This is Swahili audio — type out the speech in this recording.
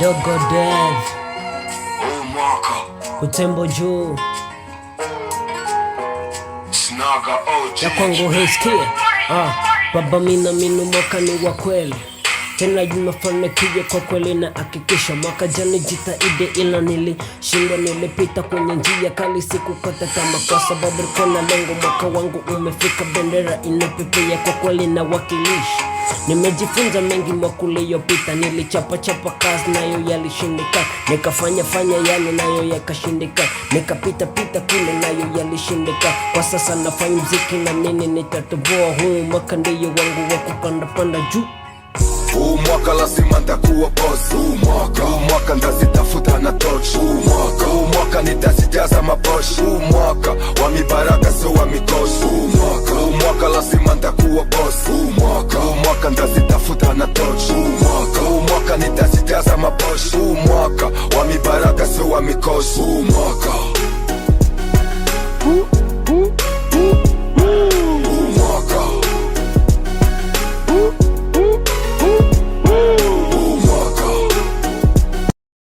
Dogo Dev Utembo juu ya kwangu hisikia baba mina minu mwaka ni wa kweli tena jumafanikiwa kwa kweli na hakikisha mwaka jana jitahidi ila nilishindwa nilipita kwenye njia kali sikukata tamaa kwa sababu nilikuwa na lengo mwaka wangu umefika bendera inapepea kwa kweli na wakilisha nimejifunza mengi mwaka uliopita nilichapa kazi nayo yalishindikana nikafanya yale nayo yakashindikana nikapita kule nayo yalishindikana kwa sasa nafanya muziki na nini nitatoboa huu mwaka ndiyo wangu wa kupanda juu. Huu mwaka lazima nitakuwa boss. Huu mwaka nitazitafuta na torch. Huu mwaka nitazijaza maposhi. Huu mwaka wa mibaraka sio wa mikosi. Huu mwaka lazima nitakuwa boss. Huu mwaka nitazitafuta na torch. Huu mwaka nitazijaza maposhi. Huu mwaka wa mibaraka sio wa mikosi.